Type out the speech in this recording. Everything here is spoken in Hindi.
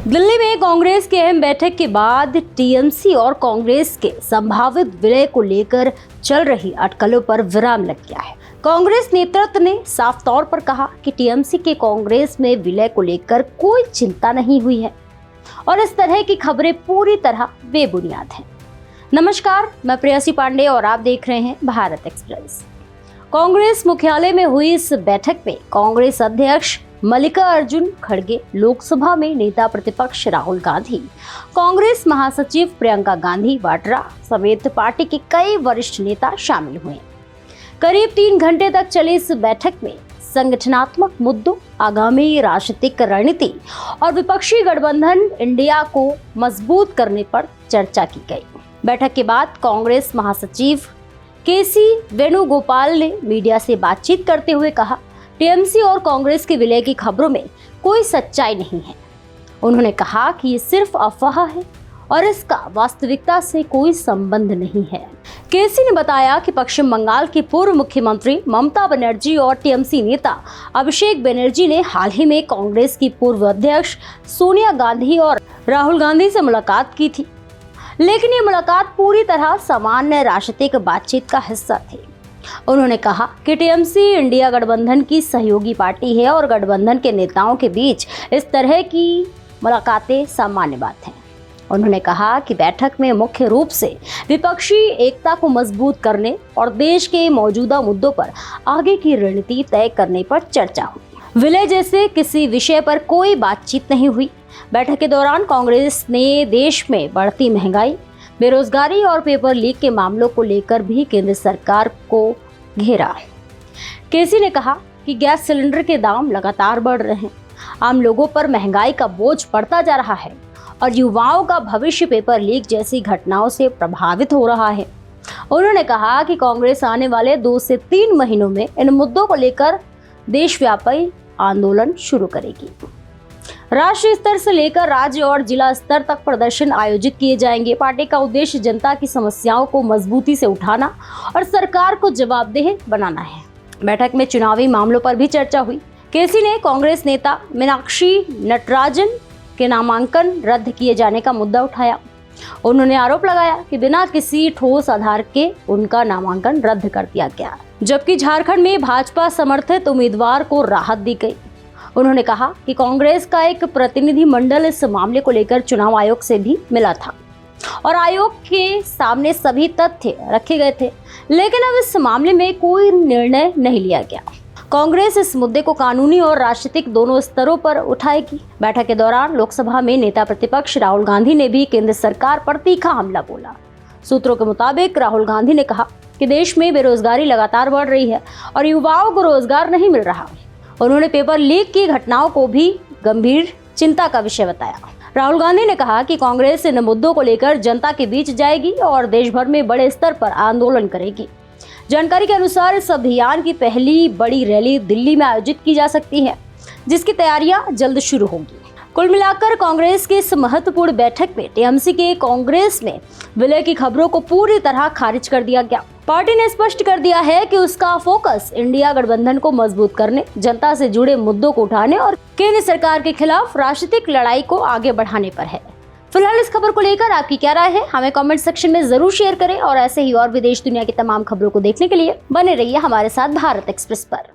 दिल्ली में कांग्रेस की अहम बैठक के बाद टीएमसी और कांग्रेस के संभावित विलय को लेकर चल रही अटकलों पर विराम लग गया है। कांग्रेस नेतृत्व ने साफ तौर पर कहा कि टीएमसी के कांग्रेस में विलय को लेकर कोई चिंता नहीं हुई है और इस तरह की खबरें पूरी तरह बेबुनियाद हैं। नमस्कार, मैं प्रेयसी पांडे और आप देख रहे हैं भारत एक्सप्रेस। कांग्रेस मुख्यालय में हुई इस बैठक में कांग्रेस अध्यक्ष मल्लिकार्जुन खड़गे, लोकसभा में नेता प्रतिपक्ष राहुल गांधी, कांग्रेस महासचिव प्रियंका गांधी वाड्रा समेत पार्टी के कई वरिष्ठ नेता शामिल हुए। करीब 3 घंटे तक चली इस बैठक में संगठनात्मक मुद्दों, आगामी राजनीतिक रणनीति और विपक्षी गठबंधन इंडिया को मजबूत करने पर चर्चा की गई। बैठक के बाद कांग्रेस महासचिव केसी वेणुगोपाल ने मीडिया से बातचीत करते हुए कहा, टीएमसी और कांग्रेस के विलय की खबरों में कोई सच्चाई नहीं है। उन्होंने कहा कि ये सिर्फ अफवाह है और इसका वास्तविकता से कोई संबंध नहीं है। केसी ने बताया कि पश्चिम बंगाल की पूर्व मुख्यमंत्री ममता बनर्जी और टीएमसी नेता अभिषेक बनर्जी ने हाल ही में कांग्रेस की पूर्व अध्यक्ष सोनिया गांधी और राहुल गांधी से मुलाकात की थी, लेकिन ये मुलाकात पूरी तरह सामान्य राजनीतिक बातचीत का हिस्सा थी। उन्होंने कहा कि टीएमसी इंडिया गठबंधन की सहयोगी पार्टी है और गठबंधन के नेताओं के बीच इस तरह की मुलाकातें सामान्य बात है। उन्होंने कहा कि बैठक में मुख्य रूप से विपक्षी एकता को मजबूत करने और देश के मौजूदा मुद्दों पर आगे की रणनीति तय करने पर चर्चा हुई। विलय जैसे किसी विषय पर कोई बातचीत नहीं हुई। बैठक के दौरान कांग्रेस ने देश में बढ़ती महंगाई, बेरोजगारी और पेपर लीक के मामलों को लेकर भी केंद्र सरकार को घेरा। केसी ने कहा कि गैस सिलेंडर के दाम लगातार बढ़ रहे हैं, आम लोगों पर महंगाई का बोझ बढ़ता जा रहा है और युवाओं का भविष्य पेपर लीक जैसी घटनाओं से प्रभावित हो रहा है। उन्होंने कहा कि कांग्रेस आने वाले 2 से 3 महीनों में इन मुद्दों को लेकर देशव्यापी आंदोलन शुरू करेगी। राष्ट्रीय स्तर से लेकर राज्य और जिला स्तर तक प्रदर्शन आयोजित किए जाएंगे। पार्टी का उद्देश्य जनता की समस्याओं को मजबूती से उठाना और सरकार को जवाबदेह बनाना है। बैठक में चुनावी मामलों पर भी चर्चा हुई। केसी ने कांग्रेस नेता मीनाक्षी नटराजन के नामांकन रद्द किए जाने का मुद्दा उठाया। उन्होंने आरोप लगाया कि बिना किसी ठोस आधार के उनका नामांकन रद्द कर दिया गया, जबकि झारखंड में भाजपा समर्थित उम्मीदवार को राहत दी गई। उन्होंने कहा कि कांग्रेस का एक प्रतिनिधि मंडल इस मामले को लेकर चुनाव आयोग से भी मिला था और आयोग के सामने सभी तथ्य रखे गए थे, लेकिन अब इस मामले में कोई निर्णय नहीं लिया गया। कांग्रेस इस मुद्दे को कानूनी और राजनीतिक दोनों स्तरों पर उठाएगी। बैठक के दौरान लोकसभा में नेता प्रतिपक्ष राहुल गांधी ने भी केंद्र सरकार पर तीखा हमला बोला। सूत्रों के मुताबिक राहुल गांधी ने कहा कि देश में बेरोजगारी लगातार बढ़ रही है और युवाओं को रोजगार नहीं मिल रहा। उन्होंने पेपर लीक की घटनाओं को भी गंभीर चिंता का विषय बताया। राहुल गांधी ने कहा कि कांग्रेस इन मुद्दों को लेकर जनता के बीच जाएगी और देश भर में बड़े स्तर पर आंदोलन करेगी। जानकारी के अनुसार इस अभियान की पहली बड़ी रैली दिल्ली में आयोजित की जा सकती है, जिसकी तैयारियां जल्द शुरू होंगी। कुल मिलाकर कांग्रेस की इस महत्वपूर्ण बैठक में टीएमसी के कांग्रेस में विलय की खबरों को पूरी तरह खारिज कर दिया गया। पार्टी ने स्पष्ट कर दिया है कि उसका फोकस इंडिया गठबंधन को मजबूत करने, जनता से जुड़े मुद्दों को उठाने और केंद्र सरकार के खिलाफ राजनीतिक लड़ाई को आगे बढ़ाने पर है। फिलहाल इस खबर को लेकर आपकी क्या राय है, हमें कमेंट सेक्शन में जरूर शेयर करें और ऐसे ही और भी देश दुनिया की तमाम खबरों को देखने के लिए बने रहिए हमारे साथ भारत एक्सप्रेस पर।